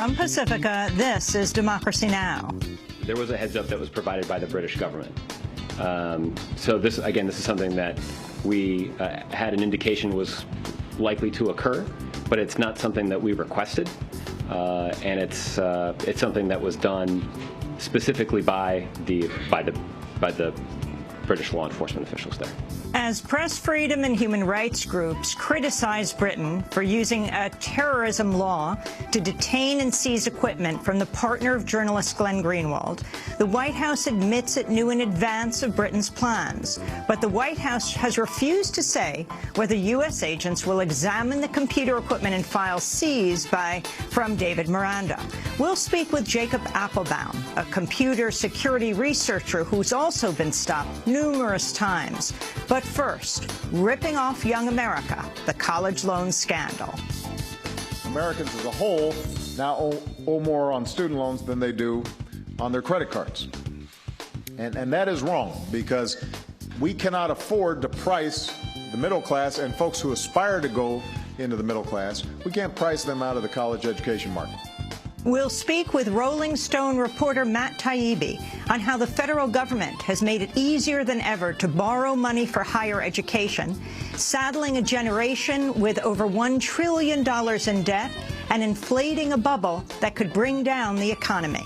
From Pacifica, this is Democracy Now! There was a heads-up that was provided by the British government. So this is something that we had an indication was likely to occur, but it's not something that we requested, and it's something that was done specifically by the British law enforcement officials there. As press freedom and human rights groups criticize Britain for using a terrorism law to detain and seize equipment from the partner of journalist Glenn Greenwald, the White House admits it knew in advance of Britain's plans. But the White House has refused to say whether U.S. agents will examine the computer equipment and files seized from David Miranda. We'll speak with Jacob Appelbaum, a computer security researcher who's also been stopped numerous times. But first, ripping off young America, the college loan scandal. Americans as a whole now owe more on student loans than they do on their credit cards. And that is wrong, because we cannot afford to price the middle class and folks who aspire to go into the middle class. We can't price them out of the college education market. We'll speak with Rolling Stone reporter Matt Taibbi on how the federal government has made it easier than ever to borrow money for higher education, saddling a generation with over $1 trillion in debt, and inflating a bubble that could bring down the economy.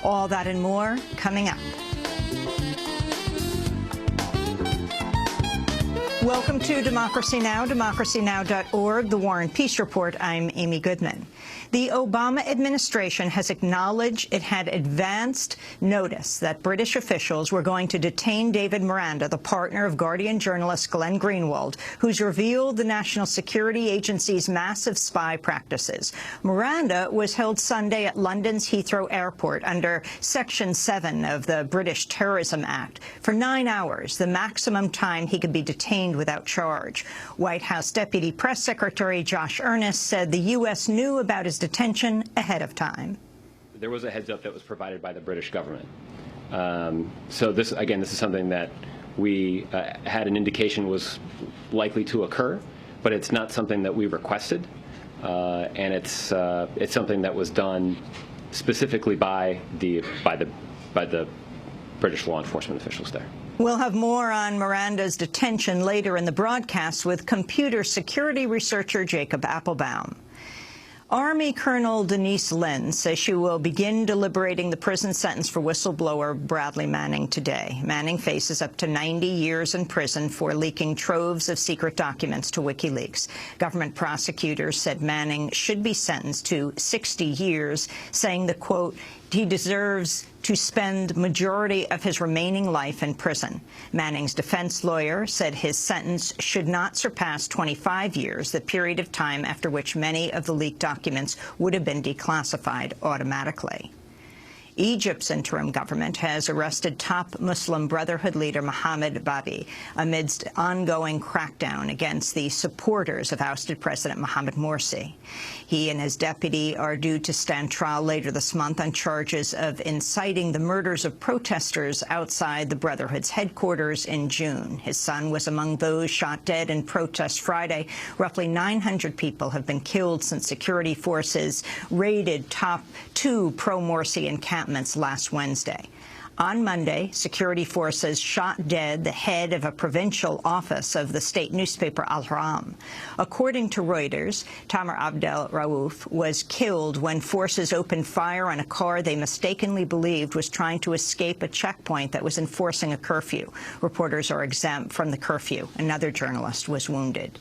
All that and more coming up. Welcome to Democracy Now!, democracynow.org, The War and Peace Report. I'm Amy Goodman. The Obama administration has acknowledged it had advanced notice that British officials were going to detain David Miranda, the partner of Guardian journalist Glenn Greenwald, who's revealed the National Security Agency's massive spy practices. Miranda was held Sunday at London's Heathrow Airport under Section 7 of the British Terrorism Act for 9 hours, the maximum time he could be detained without charge. White House Deputy Press Secretary Josh Earnest said the U.S. knew about his detention ahead of time. There was a heads-up that was provided by the British government. So this is something that we had an indication was likely to occur, but it's not something that we requested, and it's something that was done specifically by the British law enforcement officials there. We'll have more on Miranda's detention later in the broadcast with computer security researcher Jacob Appelbaum. Army Colonel Denise Lynn says she will begin deliberating the prison sentence for whistleblower Bradley Manning today. Manning faces up to 90 years in prison for leaking troves of secret documents to WikiLeaks. Government prosecutors said Manning should be sentenced to 60 years, saying that, quote, he deserves to spend majority of his remaining life in prison. Manning's defense lawyer said his sentence should not surpass 25 years, the period of time after which many of the leaked documents would have been declassified automatically. Egypt's interim government has arrested top Muslim Brotherhood leader Mohammed Babi amidst ongoing crackdown against the supporters of ousted President Mohamed Morsi. He and his deputy are due to stand trial later this month on charges of inciting the murders of protesters outside the Brotherhood's headquarters in June. His son was among those shot dead in protest Friday. Roughly 900 people have been killed since security forces raided top 2 pro-Morsi encampments last Wednesday. On Monday, security forces shot dead the head of a provincial office of the state newspaper Al-Haram. According to Reuters, Tamer Abdel Raouf was killed when forces opened fire on a car they mistakenly believed was trying to escape a checkpoint that was enforcing a curfew. Reporters are exempt from the curfew. Another journalist was wounded.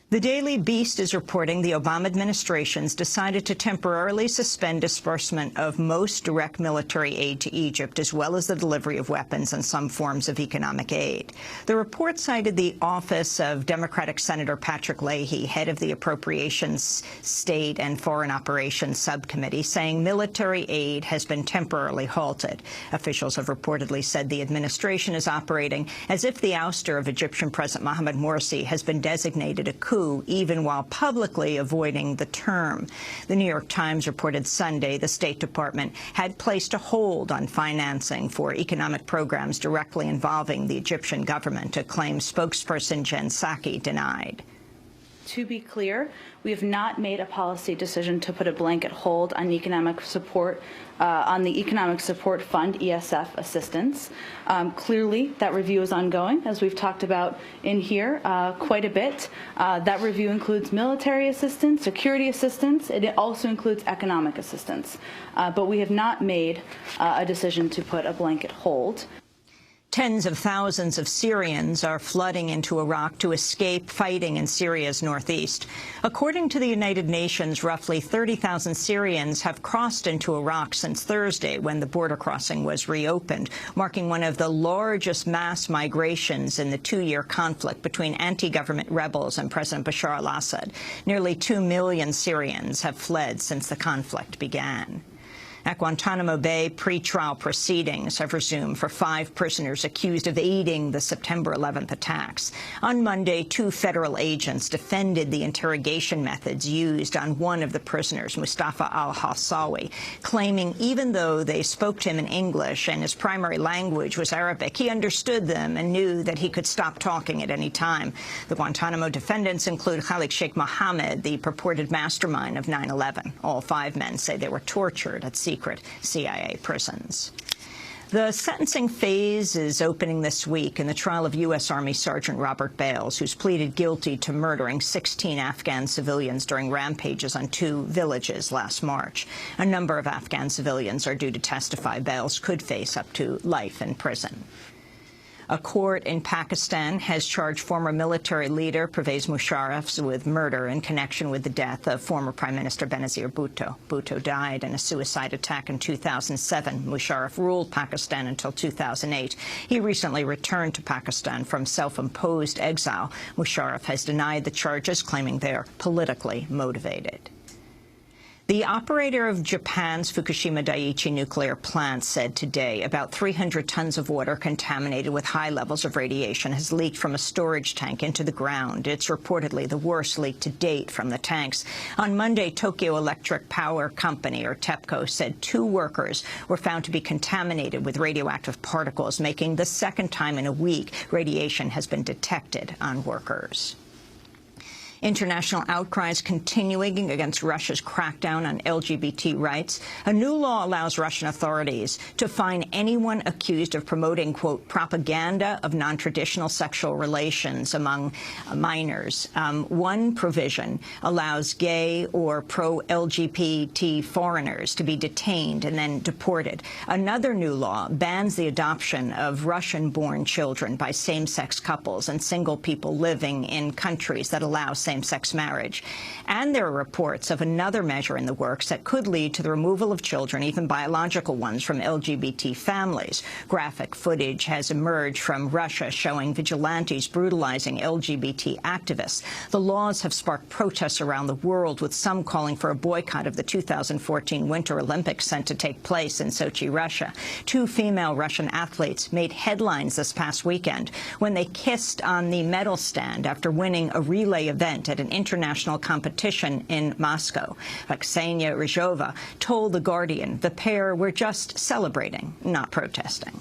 The Daily Beast is reporting the Obama administration's decided to temporarily suspend disbursement of most direct military aid to Egypt, as well as the delivery of weapons and some forms of economic aid. The report cited the office of Democratic Senator Patrick Leahy, head of the Appropriations, State and Foreign Operations Subcommittee, saying military aid has been temporarily halted. Officials have reportedly said the administration is operating as if the ouster of Egyptian President Mohamed Morsi has been designated a coup, even while publicly avoiding the term. The New York Times reported Sunday the State Department had placed a hold on financing for economic programs directly involving the Egyptian government, a claim spokesperson Jen Psaki denied. To be clear, we have not made a policy decision to put a blanket hold on economic support, on the Economic Support Fund, ESF assistance. Clearly, that review is ongoing, as we've talked about in here quite a bit. That review includes military assistance, security assistance. It also includes economic assistance. But we have not made a decision to put a blanket hold. Tens of thousands of Syrians are flooding into Iraq to escape fighting in Syria's northeast. According to the United Nations, roughly 30,000 Syrians have crossed into Iraq since Thursday, when the border crossing was reopened, marking one of the largest mass migrations in the two-year conflict between anti-government rebels and President Bashar al-Assad. Nearly 2 million Syrians have fled since the conflict began. At Guantanamo Bay, pre-trial proceedings have resumed for 5 prisoners accused of aiding the September 11th attacks. On Monday, 2 federal agents defended the interrogation methods used on one of the prisoners, Mustafa al-Hawsawi, claiming even though they spoke to him in English and his primary language was Arabic, he understood them and knew that he could stop talking at any time. The Guantanamo defendants include Khalid Sheikh Mohammed, the purported mastermind of 9/11. All 5 men say they were tortured at secret CIA prisons. The sentencing phase is opening this week in the trial of U.S. Army Sergeant Robert Bales, who's pleaded guilty to murdering 16 Afghan civilians during rampages on 2 villages last March. A number of Afghan civilians are due to testify. Bales could face up to life in prison. A court in Pakistan has charged former military leader Pervez Musharraf with murder in connection with the death of former Prime Minister Benazir Bhutto. Bhutto died in a suicide attack in 2007. Musharraf ruled Pakistan until 2008. He recently returned to Pakistan from self-imposed exile. Musharraf has denied the charges, claiming they are politically motivated. The operator of Japan's Fukushima Daiichi nuclear plant said today about 300 tons of water contaminated with high levels of radiation has leaked from a storage tank into the ground. It's reportedly the worst leak to date from the tanks. On Monday, Tokyo Electric Power Company, or TEPCO, said 2 workers were found to be contaminated with radioactive particles, making the second time in a week radiation has been detected on workers. International outcries continuing against Russia's crackdown on LGBT rights. A new law allows Russian authorities to fine anyone accused of promoting, quote, propaganda of non-traditional sexual relations among minors. One provision allows gay or pro-LGBT foreigners to be detained and then deported. Another new law bans the adoption of Russian-born children by same-sex couples and single people living in countries that allow same-sex marriage. And there are reports of another measure in the works that could lead to the removal of children, even biological ones, from LGBT families. Graphic footage has emerged from Russia showing vigilantes brutalizing LGBT activists. The laws have sparked protests around the world, with some calling for a boycott of the 2014 Winter Olympics set to take place in Sochi, Russia. 2 female Russian athletes made headlines this past weekend when they kissed on the medal stand after winning a relay event at an international competition in Moscow. Ksenia Ryzhova told The Guardian the pair were just celebrating, not protesting.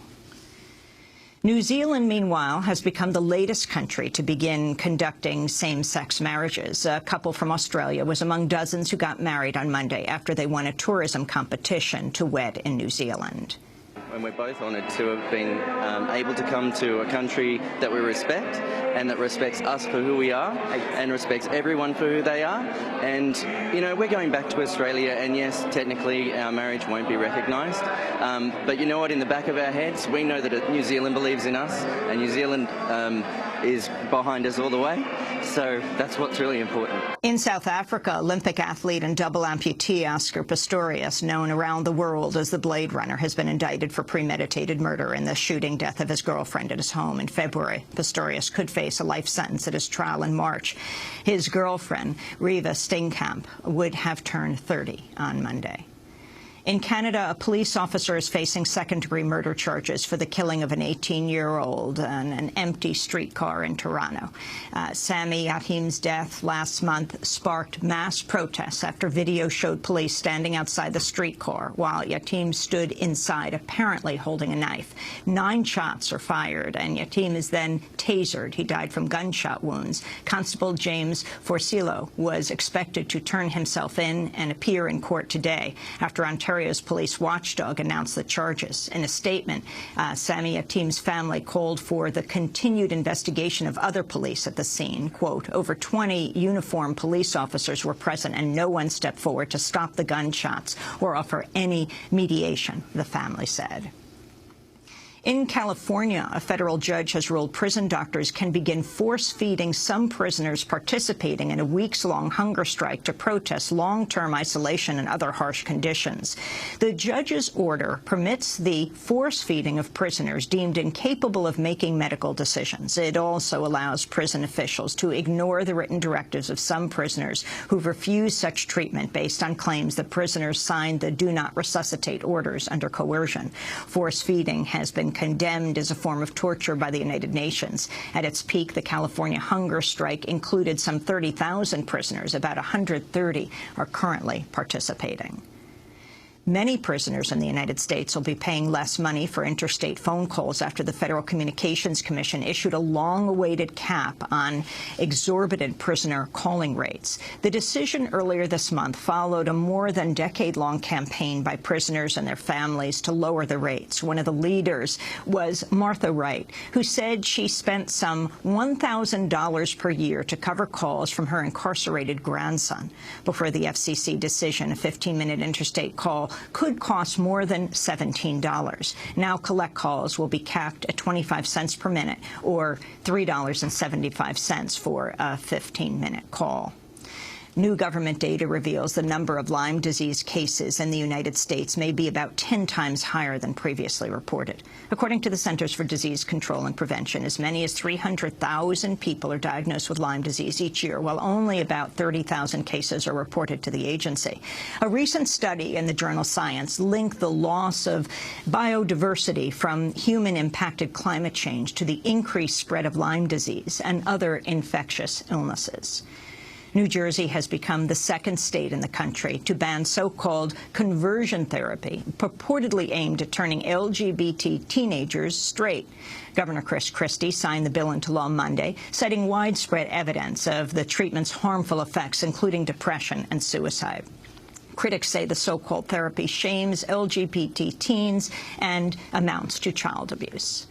New Zealand, meanwhile, has become the latest country to begin conducting same-sex marriages. A couple from Australia was among dozens who got married on Monday after they won a tourism competition to wed in New Zealand. And we're both honoured to have been able to come to a country that we respect and that respects us for who we are and respects everyone for who they are. And, you know, we're going back to Australia, and yes, technically our marriage won't be recognised. But you know what, in the back of our heads, we know that New Zealand believes in us, and New Zealand is behind us all the way. So that's what's really important. In South Africa, Olympic athlete and double amputee Oscar Pistorius, known around the world as the Blade Runner, has been indicted for premeditated murder in the shooting death of his girlfriend at his home in February. Pistorius could face a life sentence at his trial in March. His girlfriend, Riva Steenkamp, would have turned 30 on Monday. In Canada, a police officer is facing second-degree murder charges for the killing of an 18-year-old in an empty streetcar in Toronto. Sami Yatim's death last month sparked mass protests after video showed police standing outside the streetcar while Yatim stood inside, apparently holding a knife. 9 shots are fired, and Yatim is then tasered. He died from gunshot wounds. Constable James Forcillo was expected to turn himself in and appear in court today after Ontario's police watchdog announced the charges. In a statement, Sami Yatim's family called for the continued investigation of other police at the scene. Quote, over 20 uniformed police officers were present and no one stepped forward to stop the gunshots or offer any mediation, the family said. In California, a federal judge has ruled prison doctors can begin force-feeding some prisoners participating in a weeks-long hunger strike to protest long-term isolation and other harsh conditions. The judge's order permits the force-feeding of prisoners deemed incapable of making medical decisions. It also allows prison officials to ignore the written directives of some prisoners who've refused such treatment based on claims that prisoners signed the do not resuscitate orders under coercion. Force-feeding has been condemned as a form of torture by the United Nations. At its peak, the California hunger strike included some 30,000 prisoners. About 130 are currently participating. Many prisoners in the United States will be paying less money for interstate phone calls after the Federal Communications Commission issued a long-awaited cap on exorbitant prisoner calling rates. The decision earlier this month followed a more than decade-long campaign by prisoners and their families to lower the rates. One of the leaders was Martha Wright, who said she spent some $1,000 per year to cover calls from her incarcerated grandson. Before the FCC decision, a 15-minute interstate call could cost more than $17. Now collect calls will be capped at 25 cents per minute or $3.75 for a 15-minute call. New government data reveals the number of Lyme disease cases in the United States may be about 10 times higher than previously reported. According to the Centers for Disease Control and Prevention, as many as 300,000 people are diagnosed with Lyme disease each year, while only about 30,000 cases are reported to the agency. A recent study in the journal Science linked the loss of biodiversity from human-impacted climate change to the increased spread of Lyme disease and other infectious illnesses. New Jersey has become the second state in the country to ban so-called conversion therapy, purportedly aimed at turning LGBT teenagers straight. Governor Chris Christie signed the bill into law Monday, citing widespread evidence of the treatment's harmful effects, including depression and suicide. Critics say the so-called therapy shames LGBT teens and amounts to child abuse.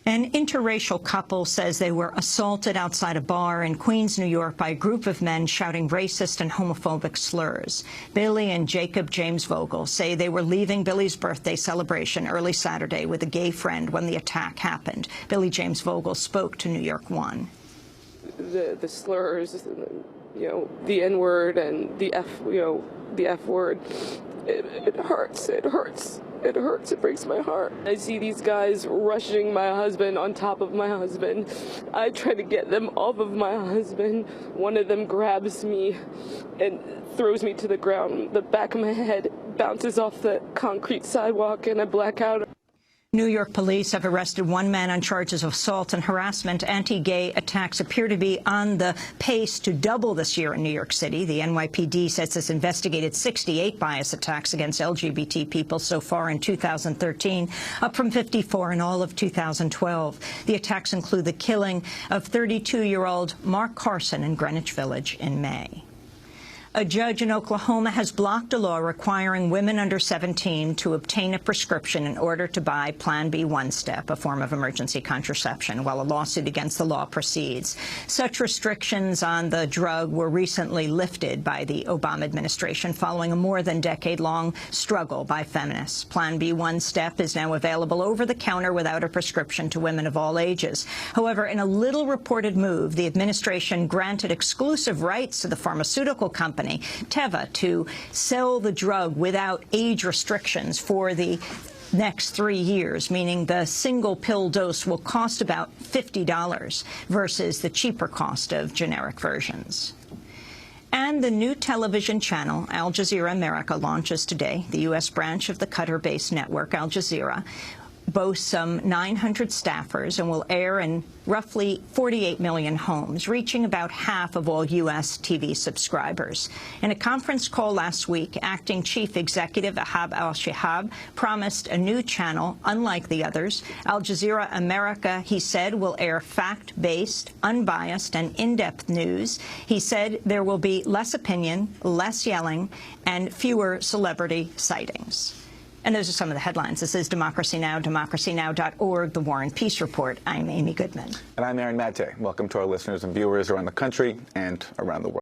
An interracial couple says they were assaulted outside a bar in Queens, New York, by a group of men shouting racist and homophobic slurs. Billy and Jacob James Vogel say they were leaving Billy's birthday celebration early Saturday with a gay friend when the attack happened. Billy James Vogel spoke to New York One. The slurs, the N-word and the F word, it hurts. It hurts. It hurts. It breaks my heart. I see these guys rushing my husband on top of my husband. I try to get them off of my husband. One of them grabs me and throws me to the ground. The back of my head bounces off the concrete sidewalk and I black out. New York police have arrested one man on charges of assault and harassment. Anti-gay attacks appear to be on the pace to double this year in New York City. The NYPD says it's investigated 68 bias attacks against LGBT people so far in 2013, up from 54 in all of 2012. The attacks include the killing of 32-year-old Mark Carson in Greenwich Village in May. A judge in Oklahoma has blocked a law requiring women under 17 to obtain a prescription in order to buy Plan B One-Step, a form of emergency contraception, while a lawsuit against the law proceeds. Such restrictions on the drug were recently lifted by the Obama administration following a more than decade-long struggle by feminists. Plan B One-Step is now available over the counter without a prescription to women of all ages. However, in a little reported move, the administration granted exclusive rights to the pharmaceutical company Teva to sell the drug without age restrictions for the next 3 years, meaning the single pill dose will cost about $50 versus the cheaper cost of generic versions. And the new television channel, Al Jazeera America, launches today. The U.S. branch of the Qatar-based network, Al Jazeera, boasts some 900 staffers and will air in roughly 48 million homes, reaching about half of all U.S. TV subscribers. In a conference call last week, acting chief executive Ahab al-Shihab promised a new channel unlike the others. Al Jazeera America, he said, will air fact-based, unbiased, and in-depth news. He said there will be less opinion, less yelling, and fewer celebrity sightings. And those are some of the headlines. This is Democracy Now!, democracynow.org, The War and Peace Report. I'm Amy Goodman. And I'm Aaron Maté. Welcome to our listeners and viewers around the country and around the world.